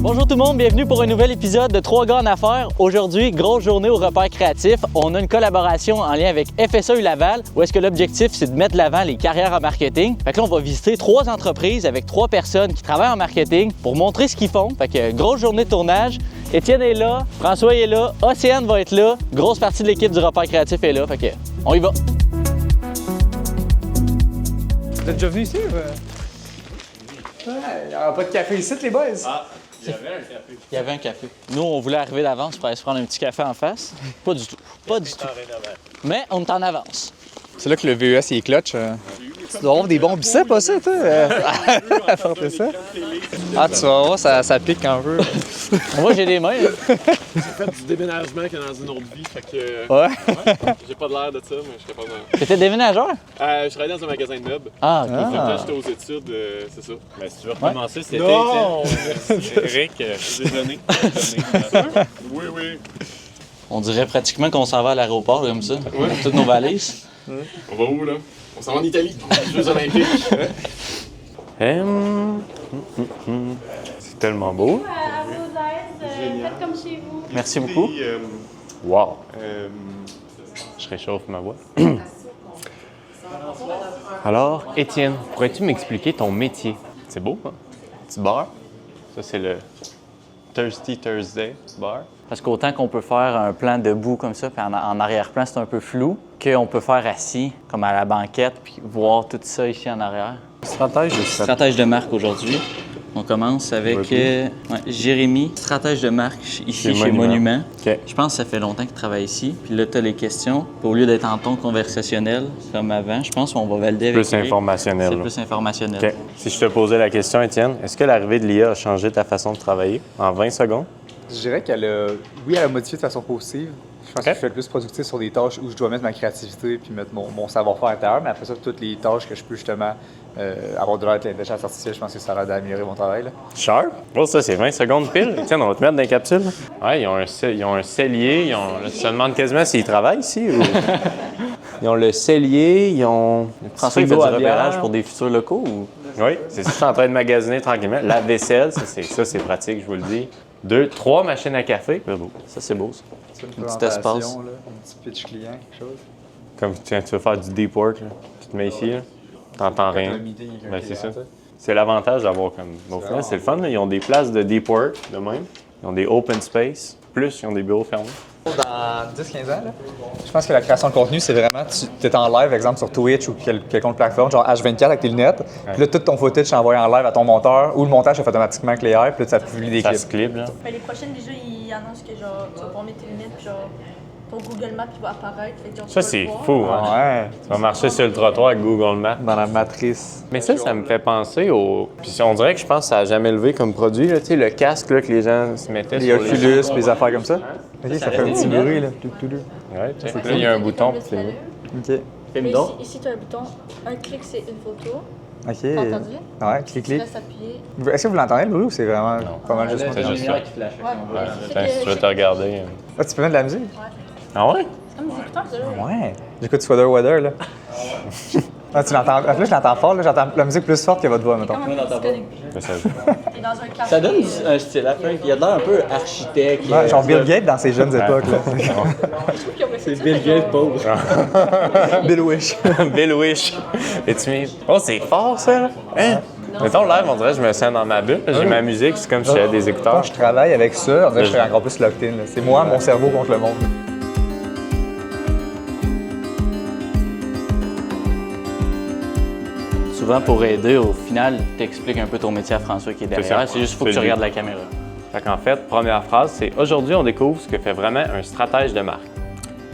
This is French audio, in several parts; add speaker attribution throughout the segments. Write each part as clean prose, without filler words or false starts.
Speaker 1: Bonjour tout le monde, bienvenue pour un nouvel épisode de 3 gars en affaires. Aujourd'hui, grosse journée au repère créatif. On a une collaboration en lien avec FSAU Laval où est-ce que l'objectif c'est de mettre de l'avant les carrières en marketing. Fait que là, on va visiter 3 entreprises avec 3 personnes qui travaillent en marketing pour montrer ce qu'ils font. Fait que grosse journée de tournage. Étienne est là, François est là, Océane va être là, grosse partie de l'équipe du repère créatif est là. Fait que on y va.
Speaker 2: Vous êtes déjà venu ici? Il n'y aura pas de café ici, les boys?
Speaker 3: Ah, il y avait un café.
Speaker 1: Il y avait un café. Nous, on voulait arriver d'avance pour aller se prendre un petit café en face. Pas du tout. Pas du tout. Mais on est en avance.
Speaker 2: C'est là que le VES il est clutch. Tu dois avoir des bons biceps, pas ça, toi? À faire ça? Ah, tu vas voir, ça pique un peu.
Speaker 1: Moi, j'ai des mains.
Speaker 3: J'ai fait du déménagement que dans une autre vie, fait que...
Speaker 2: Ouais?
Speaker 3: J'ai pas de l'air de ça, mais je serais pas de...
Speaker 1: T'étais déménageur?
Speaker 3: Je travaillais dans un magasin de meubles.
Speaker 1: Ah, OK.
Speaker 3: Fait que là, j'étais aux études, c'est ça.
Speaker 4: Ben, si tu veux recommencer, c'était
Speaker 3: Non!
Speaker 4: Eric.
Speaker 3: Désolé. Oui, oui.
Speaker 1: On dirait pratiquement qu'on s'en va à l'aéroport, comme ça. Avec toutes nos valises.
Speaker 3: On va où, là? On s'en va en Italie. Jeux olympiques.
Speaker 4: C'est tellement beau.
Speaker 5: À vos aises, faites comme chez vous.
Speaker 1: Merci beaucoup.
Speaker 4: Wow. Je réchauffe ma voix. Alors, Étienne, pourrais-tu m'expliquer ton métier? C'est beau, hein? Petit bar. Ça, c'est le Thirsty Thursday bar.
Speaker 1: Parce qu'autant qu'on peut faire un plan debout comme ça, puis en arrière-plan, c'est un peu flou, qu'on peut faire assis, comme à la banquette, puis voir tout ça ici en arrière. Stratège de marque aujourd'hui. On commence avec Jérémy, stratège de marque ici chez Monument.
Speaker 4: OK.
Speaker 1: Je pense que ça fait longtemps qu'il travaille ici. Puis là, tu as les questions. Puis au lieu d'être en ton conversationnel comme avant, je pense qu'on va valider avec
Speaker 4: Plus
Speaker 1: Eric.
Speaker 4: informationnel.
Speaker 1: C'est
Speaker 4: là.
Speaker 1: plus informationnel.
Speaker 4: OK. Si je te posais la question, Étienne, est-ce que l'arrivée de l'IA a changé ta façon de travailler en 20 secondes?
Speaker 2: Je dirais qu'elle a... Oui, elle a modifié de façon positive. Je pense que je suis le plus productif sur des tâches où je dois mettre ma créativité puis mettre mon savoir-faire intérieur. Mais après ça, toutes les tâches que je peux justement avoir de l'aide avec l'intelligence artificielle, je pense que ça aide à améliorer mon travail. Là.
Speaker 4: Sharp. Oh, ça, c'est 20 secondes pile. Étienne, on va te mettre dans les capsules. Ouais, ils ont un cellier. Là, tu te demandes quasiment s'ils travaillent ici. Ou... Ils ont le cellier, ils ont...
Speaker 1: François, il fait du repérage pour des futurs locaux ou...
Speaker 4: Oui, c'est ça, je suis en train de magasiner tranquillement. La vaisselle, ça c'est pratique, je vous le dis. 2, 3 machines à café.
Speaker 1: Ça, c'est beau, ça.
Speaker 2: C'est
Speaker 1: Un petit espace.
Speaker 2: Là, un petit pitch client, quelque chose.
Speaker 4: Comme tu veux faire du deep work, là. Tu te mets ici, là. T'entends rien. Ben, c'est ça. C'est l'avantage d'avoir comme... Au final, c'est le fun, là. Ils ont des places de deep work, de même. Ils ont des open space. Plus, ils ont des bureaux fermés.
Speaker 2: Dans 10-15 ans, là, je pense que la création de contenu, c'est vraiment, tu es en live, exemple sur Twitch ou quelconque plateforme, genre H24 avec tes lunettes, puis là, tout ton footage s'envoie en live à ton monteur, ou le montage se fait automatiquement avec les airs, puis là, ça publie des
Speaker 4: Ça
Speaker 2: clips.
Speaker 4: se clip, là.
Speaker 5: Les prochaines, déjà, ils annoncent que genre, tu vas pouvoir mettre tes lunettes, puis genre, ton Google Maps il va apparaître. Fait que, genre, tu
Speaker 4: Ça,
Speaker 5: vas
Speaker 4: c'est
Speaker 5: le voir.
Speaker 4: fou, hein?
Speaker 2: Ouais,
Speaker 4: Tu vas marcher sur le trottoir avec Google Maps.
Speaker 2: dans la matrice.
Speaker 4: Mais ça me fait penser au... Puis on dirait que je pense que ça n'a jamais levé comme produit, là. Tu sais, le casque, là, que les gens se mettaient
Speaker 2: Les
Speaker 4: sur
Speaker 2: Oculus, puis les affaires comme ça. Ok, ça fait un petit bruit, là.
Speaker 4: Ouais, tu sais. Là, il y a un bouton pour filmer.
Speaker 2: Ok.
Speaker 5: Mais ici, tu as un bouton. Un clic, c'est une photo.
Speaker 2: Ok.
Speaker 5: T'as entendu?
Speaker 2: Ouais, clic,
Speaker 5: Tu
Speaker 2: clic.
Speaker 5: restes appuyé.
Speaker 2: Est-ce que vous l'entendez, le bruit, ou c'est vraiment pas mal juste moi?
Speaker 4: C'est juste ça.
Speaker 5: Ouais.
Speaker 4: Tiens, si tu veux te regarder...
Speaker 2: Ah, tu peux mettre de la musique?
Speaker 4: Ah ouais?
Speaker 5: C'est comme des écouteurs, ça, là.
Speaker 2: Ouais. J'écoute Sweater Weather, là. Ah, tu l'entends. Là, je l'entends fort, là. J'entends la musique plus forte que votre voix, mettons.
Speaker 5: Comment on se connecte?
Speaker 4: Mais ça-
Speaker 5: Et dans un café.
Speaker 1: Ça donne un style à fin. Il a l'air un peu architecte.
Speaker 2: Ouais, genre Bill Gates dans ses jeunes époques, là.
Speaker 1: C'est Bill Gates pauvre.
Speaker 2: Bill Wish.
Speaker 4: Bill Wish. It's me. Oh, c'est fort, ça, là. Hein? Mettons, live, on dirait que je me sens dans ma bulle. J'ai ma musique, c'est comme si j'avais des écouteurs.
Speaker 2: Quand je travaille avec ça, on dirait que je serais encore plus locked in, là. C'est moi, mon cerveau contre le monde.
Speaker 1: Souvent, pour aider, au final, t'expliques un peu ton métier à François qui est derrière.
Speaker 4: ça.
Speaker 1: C'est juste qu'il faut que
Speaker 4: C'est
Speaker 1: tu
Speaker 4: lui.
Speaker 1: regardes la caméra.
Speaker 4: Fait qu'en fait, première phrase, c'est « Aujourd'hui, on découvre ce que fait vraiment un stratège de marque ».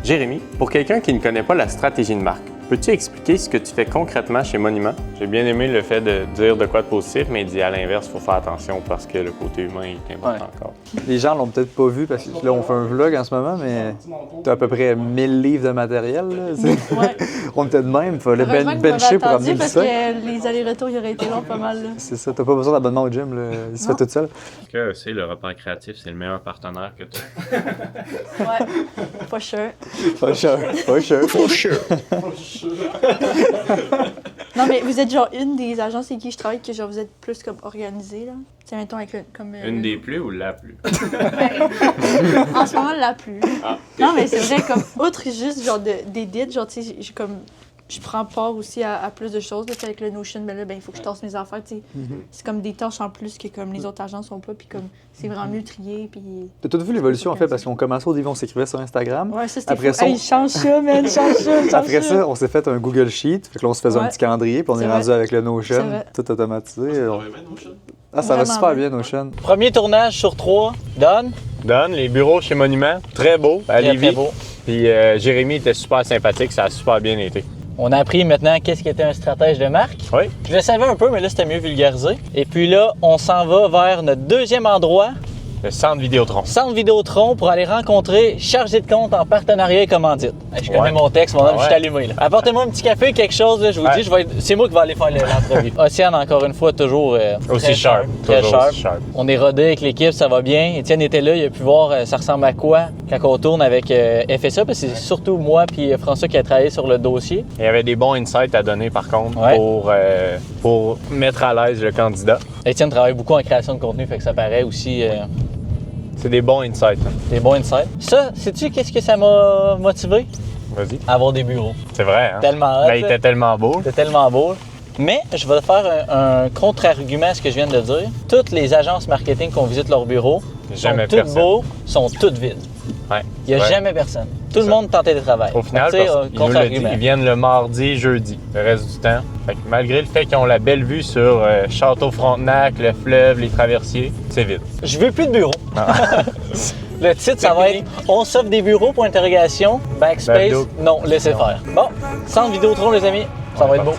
Speaker 4: Jérémy, pour quelqu'un qui ne connaît pas la stratégie de marque, peux-tu expliquer ce que tu fais concrètement chez Monument? J'ai bien aimé le fait de dire de quoi de positif, mais il dit à l'inverse, il faut faire attention parce que le côté humain est important encore.
Speaker 2: Les gens l'ont peut-être pas vu parce que là, on fait un vlog en ce moment, mais t'as à peu près 1000 livres de matériel, là.
Speaker 5: Ouais.
Speaker 2: On était de même, il fallait
Speaker 5: Heureusement que vous
Speaker 2: bencher
Speaker 5: m'avez
Speaker 2: pour amener
Speaker 5: attendu
Speaker 2: le
Speaker 5: parce
Speaker 2: sac.
Speaker 5: que les allers-retours, ils auraient été longs pas mal, là.
Speaker 2: C'est ça, t'as pas besoin d'abonnement au gym, là. Il se fait tout seul.
Speaker 4: Est-ce que c'est le repère créatif, c'est le meilleur partenaire que tu as?
Speaker 5: Ouais. Pas sûr.
Speaker 2: For sure, for sure.
Speaker 4: For sure.
Speaker 5: Non, mais vous êtes genre une des agences avec qui je travaille que genre vous êtes plus comme organisée, là. Tu sais, mettons avec le. Comme,
Speaker 4: Une des plus ou la plus?
Speaker 5: En ce moment, la plus.
Speaker 4: Ah,
Speaker 5: Non, mais c'est vrai, comme, outre juste genre d'édite, genre, tu sais, j'ai comme. Je prends part aussi à plus de choses. Là, tu sais, avec le Notion, ben là, ben, il faut que je tasse mes affaires. Tu sais. C'est comme des tâches en plus que comme les autres agences n'ont pas. Puis comme c'est vraiment mieux trié. Puis...
Speaker 2: T'as tout vu l'évolution en fait parce qu'on commençait au début, on s'écrivait sur Instagram.
Speaker 5: Ouais, ça c'était
Speaker 2: Après
Speaker 5: fou.
Speaker 2: ça,
Speaker 5: Hey, change ça, man, change ça, change
Speaker 2: Après ça, on s'est fait un Google Sheet. Fait que là, on se faisait un
Speaker 5: Ouais.
Speaker 2: petit calendrier. Puis on
Speaker 5: C'est
Speaker 2: est
Speaker 5: vrai.
Speaker 2: rendu avec le
Speaker 5: C'est
Speaker 2: Notion,
Speaker 5: vrai.
Speaker 2: tout automatisé.
Speaker 3: Ça va bien, Notion?
Speaker 2: Ah, ça va
Speaker 5: Vraiment
Speaker 2: super
Speaker 5: bien.
Speaker 2: bien, Notion.
Speaker 1: Premier tournage sur 3. Don.
Speaker 4: Don, les bureaux chez Monument, très beau, à
Speaker 1: Très,
Speaker 4: Lévis.
Speaker 1: très beau.
Speaker 4: Puis Jérémy était super sympathique, ça a super bien été.
Speaker 1: On a appris maintenant qu'est-ce qui était un stratège de marque.
Speaker 4: Oui.
Speaker 1: Je le savais un peu, mais là, c'était mieux vulgarisé. Et puis là, on s'en va vers notre deuxième endroit,
Speaker 4: Le centre Vidéotron.
Speaker 1: Centre Vidéotron, pour aller rencontrer chargé de compte en partenariat et commandite. Hey, je connais
Speaker 4: Ouais.
Speaker 1: mon texte, mon homme,
Speaker 4: Ah
Speaker 1: je suis
Speaker 4: ouais.
Speaker 1: allumé. Là. Apportez-moi un petit café, quelque chose, là, je vous
Speaker 4: Ouais.
Speaker 1: dis, c'est moi qui vais aller faire l'entrevue. Océane, encore une fois, toujours
Speaker 4: Aussi
Speaker 1: très
Speaker 4: sharp.
Speaker 1: Très
Speaker 4: toujours
Speaker 1: sharp.
Speaker 4: aussi sharp.
Speaker 1: On est rodé avec l'équipe, ça va bien. Étienne était là, il a pu voir ça ressemble à quoi quand on tourne avec FSA, parce que c'est surtout moi puis François qui a travaillé sur le dossier.
Speaker 4: Il y avait des bons insights à donner par contre
Speaker 1: Ouais.
Speaker 4: pour mettre à l'aise le candidat.
Speaker 1: Étienne travaille beaucoup en création de contenu, fait que ça paraît aussi
Speaker 4: C'est des bons insights. hein.
Speaker 1: des bons insights. Ça, sais-tu qu'est-ce que ça m'a motivé?
Speaker 4: Vas-y.
Speaker 1: Avoir des bureaux.
Speaker 4: C'est vrai, hein?
Speaker 1: Tellement hot,
Speaker 4: Ben, il
Speaker 1: là.
Speaker 4: était tellement beau.
Speaker 1: C'est tellement beau. Mais je vais faire un contre-argument à ce que je viens de dire. Toutes les agences marketing qu'on visite leur bureau
Speaker 4: Jamais
Speaker 1: sont toutes
Speaker 4: personne.
Speaker 1: beaux, sont toutes vides.
Speaker 4: Ouais.
Speaker 1: Il n'y a
Speaker 4: Ouais.
Speaker 1: jamais personne. Tout le
Speaker 4: ça.
Speaker 1: monde tentait de travailler.
Speaker 4: Au final,
Speaker 1: Fait que, tu sais,
Speaker 4: parce qu'ils nous l'a dit,
Speaker 1: contre-argument.
Speaker 4: ils viennent le mardi, jeudi, le reste du temps. Fait que malgré le fait qu'ils ont la belle vue sur Château-Frontenac, le fleuve, les traversiers, c'est vide.
Speaker 1: Je veux plus de bureau.
Speaker 4: Ah.
Speaker 1: Le titre, ça va être On s'offre des bureaux pour interrogation, backspace,
Speaker 4: Babdo.
Speaker 1: non, laissez faire. Bon, centre Vidéotron, les amis, ça va être beau.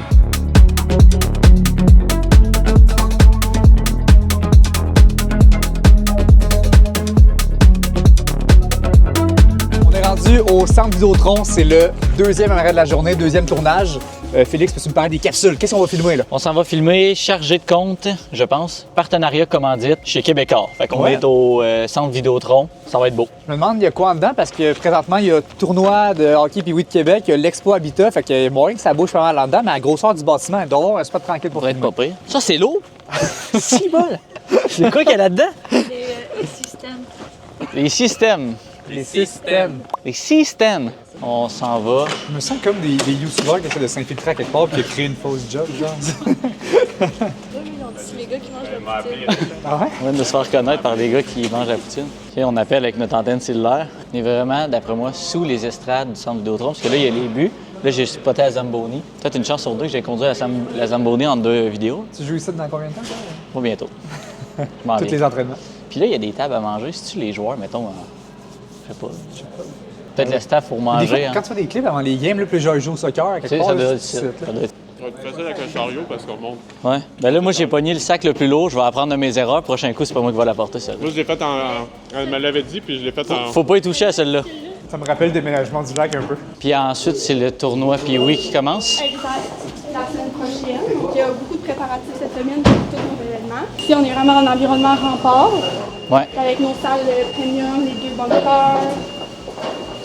Speaker 2: On est rendu au centre Vidéotron. C'est le deuxième arrêt de la journée, deuxième tournage. Félix, peux-tu me parler des capsules? Qu'est-ce qu'on va filmer là?
Speaker 1: On s'en va filmer chargé de compte, je pense, partenariat commandite chez Québécois. Fait qu'on
Speaker 2: Ouais.
Speaker 1: est au centre Vidéotron, ça va être beau.
Speaker 2: Je me demande, il y a quoi en dedans? Parce que présentement, il y a tournoi de hockey puis oui de Québec, il y a l'Expo Habitat. Fait que moyen que ça bouge pas mal là dedans, mais à la grosseur du bâtiment, il doit y avoir un spot tranquille pour
Speaker 1: Ça va être
Speaker 2: filmer.
Speaker 1: pas pire. Ça, c'est l'eau? Si bol! C'est quoi qu'il y a là-dedans?
Speaker 5: Les systèmes.
Speaker 1: Les systèmes.
Speaker 2: Les systèmes.
Speaker 1: Les systèmes. On s'en va.
Speaker 2: Je me sens comme des youtubeurs qui essaient de s'infiltrer à quelque part puis qui créent une fausse job, genre.
Speaker 5: C'est les gars qui mangent la poutine.
Speaker 2: Ah ouais?
Speaker 1: On vient de se faire reconnaître par des gars qui mangent la poutine. OK, on appelle avec notre antenne cellulaire. On est vraiment, d'après moi, sous les estrades du centre Vidéotron, parce que là, il y a les buts. Là, j'ai spoté la Zamboni. Peut-être une chance sur deux que j'ai conduit la Zamboni en 2 vidéos.
Speaker 2: Tu joues ici dans combien de temps? toi?
Speaker 1: Pas bientôt. Je m'en
Speaker 2: Tous
Speaker 1: viens.
Speaker 2: les entraînements.
Speaker 1: Puis là, il y a des tables à manger. Si tu les joueurs, mettons, je sais pas. Peut-être le staff pour
Speaker 2: Des
Speaker 1: manger.
Speaker 2: fois,
Speaker 1: hein.
Speaker 2: quand tu fais des clips avant les games, là, puis genre, je joue au soccer, à
Speaker 1: Tu
Speaker 2: quelque
Speaker 1: sais,
Speaker 2: part,
Speaker 1: ça
Speaker 2: là,
Speaker 1: doit être
Speaker 2: c'est
Speaker 1: ça.
Speaker 2: ici, là.
Speaker 1: Ça doit être-
Speaker 3: Ça va être plus facile avec un chariot parce qu'on monte.
Speaker 1: Ouais. Ben là, moi, j'ai pogné le sac le plus lourd. Je vais apprendre de mes erreurs. Prochain coup, c'est pas moi qui vais l'apporter, celle-là.
Speaker 3: Moi, je l'ai fait elle me l'avait dit, puis je l'ai fait en.
Speaker 1: Faut pas y toucher à celle-là.
Speaker 2: Ça me rappelle le déménagement du lac un peu.
Speaker 1: Puis ensuite, c'est le tournoi Pee-Wee qui commence.
Speaker 6: Exact. La semaine prochaine. Donc, il y a beaucoup de préparatifs cette semaine pour tous nos événements. Ici, on est vraiment en environnement rempart,
Speaker 1: Ouais.
Speaker 6: avec nos salles premium, les 2 bunkers,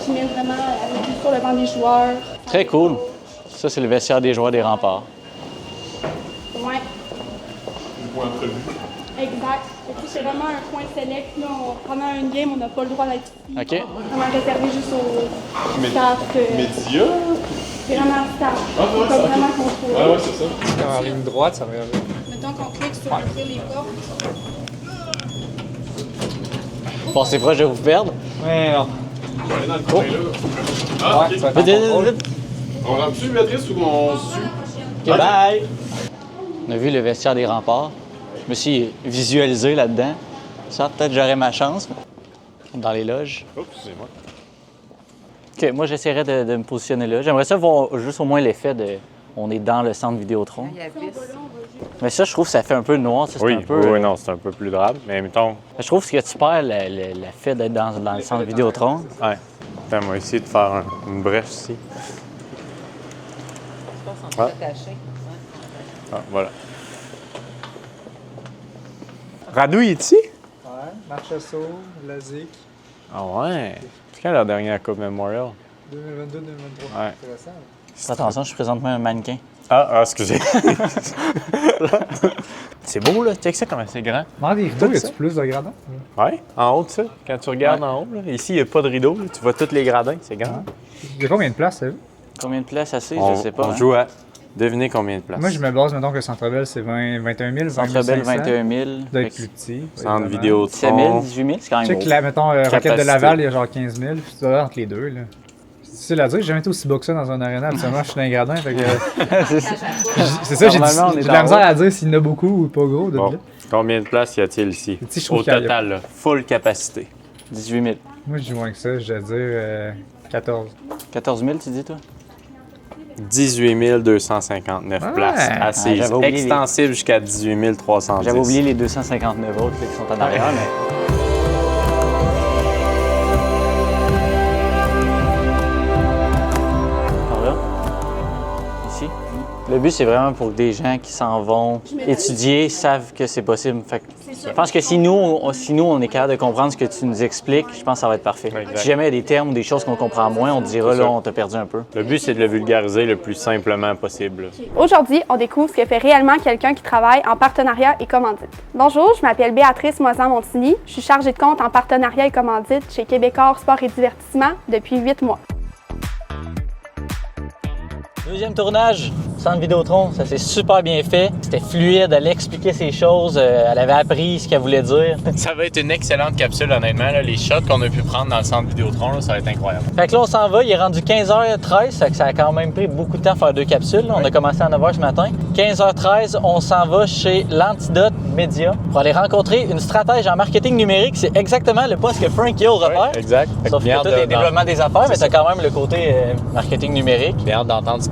Speaker 6: qui mettent vraiment avec vue sur le banc des joueurs.
Speaker 1: Très cool. Ça, c'est le vestiaire des joueurs des remparts.
Speaker 6: Ouais. Exact. Et puis, c'est vraiment un point select. Là, pendant une game, on n'a pas le droit d'être ici.
Speaker 1: OK.
Speaker 6: Vraiment réservé juste au staff.
Speaker 3: Média?
Speaker 6: C'est vraiment staff.
Speaker 3: ouais,
Speaker 6: On peut
Speaker 3: ça, ok.
Speaker 6: vraiment contrôler.
Speaker 3: Ah ouais, c'est ça.
Speaker 2: En ligne droite, ça va y aller.
Speaker 6: Mettons qu'on clique sur ouvrir les portes.
Speaker 1: Pensez proche de vous perdre.
Speaker 2: Ouais, non.
Speaker 3: Je vais aller dans le coin là. Ah,
Speaker 2: Ouais,
Speaker 3: ok.
Speaker 2: ça va être en contrôle.
Speaker 3: On rentre-tu, Béatrice, ou on sue?
Speaker 1: OK, bye! On a vu le vestiaire des remparts. Je me suis visualisé là-dedans. Ça, peut-être j'aurais ma chance. Dans les loges.
Speaker 3: Oups, c'est moi.
Speaker 1: OK, moi, j'essaierai de me positionner là. J'aimerais ça voir juste au moins l'effet de... On est dans le centre Vidéotron. Mais ça, je trouve que ça fait un peu noir. Ça, c'est
Speaker 4: Oui,
Speaker 1: un peu,
Speaker 4: oui, non, c'est un peu plus drame. Mais mettons,
Speaker 1: Je trouve que tu perds l'effet d'être dans le centre Vidéotron.
Speaker 4: ouais. Attends, on va essayer de faire une brèche ici. Ah. Ah, voilà. Radou, il est ici?
Speaker 2: Ouais, Marchesso, Lazic,
Speaker 4: Ah ouais. C'est quand la dernière Coupe Memorial?
Speaker 2: 2022-2023.
Speaker 4: Ouais.
Speaker 2: Intéressant.
Speaker 1: Fais attention, je suis présentement un mannequin.
Speaker 4: Excusez. C'est beau, là. Check ça, comment c'est grand.
Speaker 2: Dans des rideaux, y a-tu plus de gradins?
Speaker 4: Ouais, en haut de ça. Quand tu regardes en haut, là, ici, il n'y a pas de rideau. Là. Tu vois tous les gradins. C'est grand.
Speaker 2: Il y a combien de places, ça?
Speaker 1: Combien de places assez?
Speaker 4: On,
Speaker 1: Je sais pas.
Speaker 4: on joue à deviner combien de places.
Speaker 2: Moi, je me base, mettons, que Centre Bell, c'est 21 000,
Speaker 1: Centre Bell,
Speaker 2: 500.
Speaker 1: 21 000.
Speaker 2: Doit être plus petit.
Speaker 4: Centre
Speaker 1: C'est
Speaker 4: vidéo
Speaker 1: 17 000, 18 000, c'est quand même
Speaker 2: Check,
Speaker 1: gros.
Speaker 2: là, mettons, Roquette de
Speaker 4: Capacité.
Speaker 2: Laval, il y a genre 15 000. Puis tu dois entre les deux, là. C'est difficile à dire, j'ai jamais été aussi bas que ça dans un aréna. Absolument, je suis dans les gradins. Fait que, c'est ça, j'ai
Speaker 1: Normalement, on est
Speaker 2: de
Speaker 1: en
Speaker 2: la misère
Speaker 1: haut.
Speaker 2: à dire s'il y en a beaucoup ou pas gros. De
Speaker 4: Bon.
Speaker 2: là.
Speaker 4: Combien de places y a-t-il ici?
Speaker 2: Ici, je trouve
Speaker 4: Au
Speaker 2: qu'il y a-
Speaker 4: total, là, full capacité.
Speaker 1: 18 000.
Speaker 2: Moi, je dis moins que ça, je vais dire 14.
Speaker 1: 14 000, tu dis, toi?
Speaker 4: 18 259
Speaker 2: Ouais.
Speaker 4: places assises.
Speaker 1: j'avais oublié les-
Speaker 4: Extensible jusqu'à 18 310.
Speaker 1: J'avais oublié les 259 autres là, qui sont en arrière, mais... Par là? Ici? Le but, c'est vraiment pour que des gens qui s'en vont étudier savent que c'est possible. Fait que je pense que si nous, on est capable de comprendre ce que tu nous expliques, je pense que ça va être parfait.
Speaker 4: Exact.
Speaker 1: Si jamais il y a des termes ou des choses qu'on comprend moins, on te dira
Speaker 4: C'est
Speaker 1: là,
Speaker 4: ça.
Speaker 1: on t'a perdu un peu.
Speaker 4: Le but, c'est de le vulgariser le plus simplement possible.
Speaker 6: Aujourd'hui, on découvre ce que fait réellement quelqu'un qui travaille en partenariat et commandite. Bonjour, je m'appelle Béatrice Moisan-Montigny. Je suis chargée de compte en partenariat et commandite chez Québecor Sport et Divertissement depuis 8 mois.
Speaker 1: Deuxième tournage, Centre Vidéotron, ça s'est super bien fait. C'était fluide, elle expliquait ses choses, elle avait appris ce qu'elle voulait dire.
Speaker 4: Ça va être une excellente capsule, honnêtement. Là. Les shots qu'on a pu prendre dans le centre Vidéotron, là, ça va être incroyable.
Speaker 1: Fait que là, on s'en va, il est rendu 15h13, fait que ça a quand même pris beaucoup de temps à faire 2 capsules. On a commencé à 9h ce matin. 15h13, on s'en va chez l'Antidote Média pour aller rencontrer une stratège en marketing numérique. C'est exactement le poste que Frank y a au repère.
Speaker 4: Ouais, exact. Fait
Speaker 1: Sauf
Speaker 4: bien
Speaker 1: que
Speaker 4: hâte
Speaker 1: toi, t'es
Speaker 4: de-
Speaker 1: développement des affaires, mais t'as quand même le côté marketing numérique.
Speaker 4: Bien hâte d'entendre ce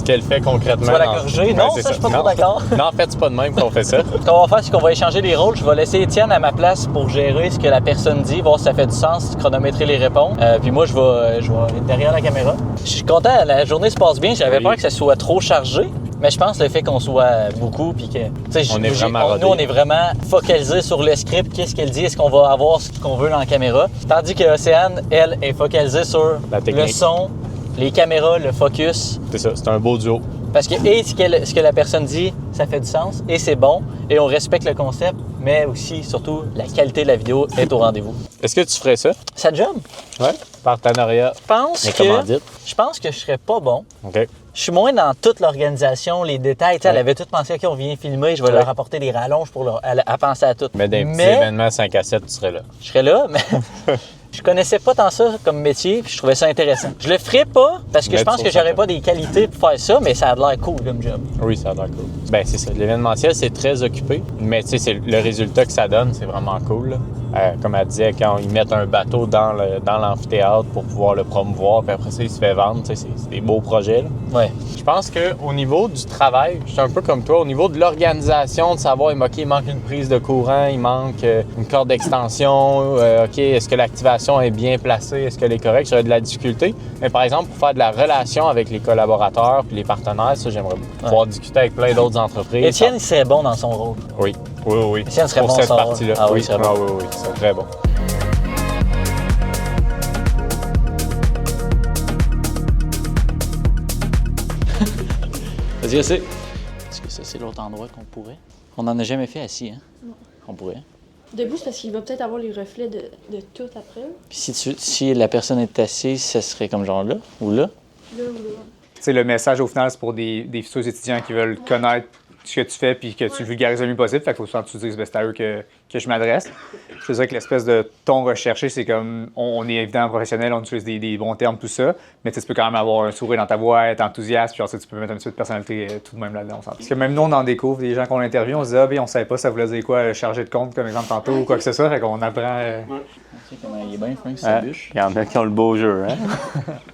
Speaker 4: qu'elle fait concrètement.
Speaker 1: Tu vas la
Speaker 4: dans-
Speaker 1: corriger?
Speaker 4: Ouais,
Speaker 1: Non,
Speaker 4: c'est
Speaker 1: ça, je suis pas
Speaker 4: Non.
Speaker 1: trop d'accord.
Speaker 4: Non, en fait, c'est pas de même qu'on fait ça.
Speaker 1: Ce qu'on va faire, c'est qu'on va échanger les rôles. Je vais laisser Étienne à ma place pour gérer ce que la personne dit, voir si ça fait du sens, chronométrer les réponses. Puis moi, je vais être derrière la caméra. Je suis content, la journée se passe bien. J'avais
Speaker 4: Oui.
Speaker 1: peur que ça soit trop chargé. Mais je pense que le fait qu'on soit beaucoup, puis que. tu sais,
Speaker 4: On est vraiment rodé.
Speaker 1: nous, on est vraiment focalisé sur le script, qu'est-ce qu'elle dit, est-ce qu'on va avoir ce qu'on veut dans la caméra. Tandis que Océane, elle, est focalisée sur
Speaker 4: La technique.
Speaker 1: le son, les caméras, le focus.
Speaker 4: C'est ça, c'est un beau duo.
Speaker 1: Parce que et ce que la personne dit, ça fait du sens et c'est bon et on respecte le concept, mais aussi, surtout, la qualité de la vidéo est au rendez-vous.
Speaker 4: Est-ce que tu ferais ça?
Speaker 1: Ça job?
Speaker 4: Ouais. Partenariat.
Speaker 1: Je pense que je serais pas bon.
Speaker 4: OK.
Speaker 1: Je suis moins dans toute l'organisation, les détails. Tu sais, elle avait tout pensé, OK, on vient filmer, je vais
Speaker 4: Ouais.
Speaker 1: leur apporter des rallonges pour à penser à tout.
Speaker 4: Mais dans les petits événements 5 à 7, tu serais là.
Speaker 1: Je serais là, mais je connaissais pas tant ça comme métier, puis je trouvais ça intéressant. Je le ferais pas parce que
Speaker 4: Mais
Speaker 1: je pense
Speaker 4: tu
Speaker 1: que
Speaker 4: trouves ça
Speaker 1: j'aurais pas des qualités pour faire ça, mais ça a l'air cool comme job.
Speaker 4: Oui, ça a l'air cool. Ben c'est ça. L'événementiel, c'est très occupé, mais tu sais, c'est le résultat que ça donne, c'est vraiment cool. Là. Comme elle disait, quand ils mettent un bateau dans l'amphithéâtre pour pouvoir le promouvoir, puis après ça, il se fait vendre, tu sais, c'est des beaux projets. Là.
Speaker 1: Ouais.
Speaker 4: Je pense qu'au niveau du travail, je suis un peu comme toi, au niveau de l'organisation, de savoir, OK, il manque une prise de courant, il manque une corde d'extension, OK, est-ce que l'activation est bien placée, est-ce qu'elle est correcte, j'aurais de la difficulté. Mais par exemple, pour faire de la relation avec les collaborateurs puis les partenaires, ça, j'aimerais pouvoir discuter avec plein d'autres entreprises.
Speaker 1: Étienne, il serait bon dans son rôle.
Speaker 4: Oui, oui, oui.
Speaker 1: Étienne serait
Speaker 4: pour
Speaker 1: bon
Speaker 4: cette
Speaker 1: dans son
Speaker 4: partie-là.
Speaker 1: rôle. Ah oui,
Speaker 4: oui,
Speaker 1: il serait bon.
Speaker 4: oui, oui, c'est très bon.
Speaker 1: Vas-y, essaie. Est-ce que ça, c'est l'autre endroit qu'on pourrait? On n'en a jamais fait assis, hein? Non. On pourrait.
Speaker 5: Debout, c'est parce qu'il va peut-être avoir les reflets de tout après.
Speaker 1: Puis si la personne est assise, ça serait comme genre là ou là?
Speaker 5: Là ou là.
Speaker 2: Tu sais, le message, au final, c'est pour des futurs étudiants qui veulent connaître ce que tu fais puis que tu le vulgarises le mieux possible. Fait qu'il faut souvent que tu dises, ben, c'est à eux que je m'adresse. Je dirais que l'espèce de ton recherché, c'est comme, on est évidemment professionnel, on utilise des bons termes, tout ça, mais tu peux quand même avoir un sourire dans ta voix, être enthousiaste, puis genre, tu peux mettre un petit peu de personnalité tout de même là-dedans. On s'entend. Parce que même nous, on en découvre, des gens qu'on interviewe, on se dit, ah, ben, on savait pas ça voulait dire quoi, chargé de compte, comme exemple tantôt, ou quoi que ce soit. Fait qu'on apprend.
Speaker 1: Tu sais comment il est bien, Frank, sa bûche.
Speaker 4: Il y en a qui ont le beau jeu, hein?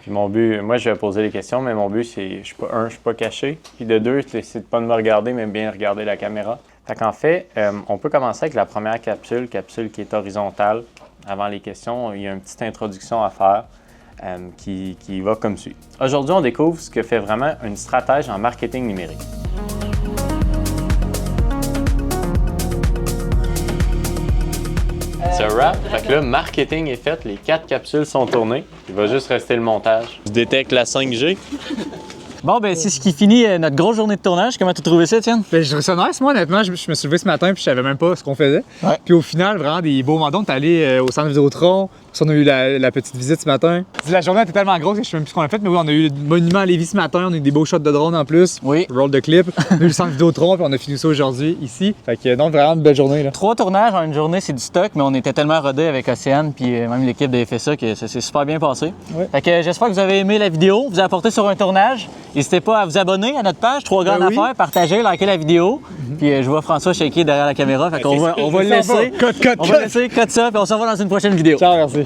Speaker 4: Puis mon but, moi je vais poser les questions, mais mon but c'est, je suis pas caché. Puis de deux, c'est de pas de me regarder, mais bien regarder la caméra. Fait qu'en fait, on peut commencer avec la première capsule qui est horizontale. Avant les questions, il y a une petite introduction à faire qui va comme suit. Aujourd'hui, on découvre ce que fait vraiment une stratège en marketing numérique. C'est un wrap. Fait que là, marketing est fait, les 4 capsules sont tournées. Il va juste rester le montage. Je détecte la 5G.
Speaker 1: Bon, ben c'est ce qui finit notre grosse journée de tournage. Comment tu as trouvé ça, Étienne?
Speaker 2: Ben, je trouve ça nice, moi, honnêtement. Je me suis levé ce matin puis je savais même pas ce qu'on faisait.
Speaker 1: Ouais.
Speaker 2: Puis au final, vraiment des beaux moments. On est allé au centre Vidéotron. Puis on a eu la petite visite ce matin. La journée était tellement grosse que je sais même plus ce qu'on a fait, mais oui, on a eu le monument à Lévis ce matin. On a eu des beaux shots de drone en plus.
Speaker 1: Oui.
Speaker 2: Roll de clip. On a eu le centre Vidéotron puis on a fini ça aujourd'hui ici. Fait que non, vraiment une belle journée, là.
Speaker 1: 3 tournages en une journée, c'est du stock, mais on était tellement rodés avec Océane puis même l'équipe de FSA que ça s'est super bien passé.
Speaker 2: Ouais.
Speaker 1: Fait que j'espère que vous avez aimé la vidéo, vous a apporté sur un tournage. N'hésitez pas à vous abonner à notre page, 3 gars en
Speaker 2: oui.
Speaker 1: affaires, partager, liker la vidéo. Puis je vois François shaker derrière la caméra, fait qu'on va le laisser.
Speaker 2: Cut,
Speaker 1: On va laisser, cut ça, puis on se revoit dans une prochaine vidéo.
Speaker 2: Ciao, merci.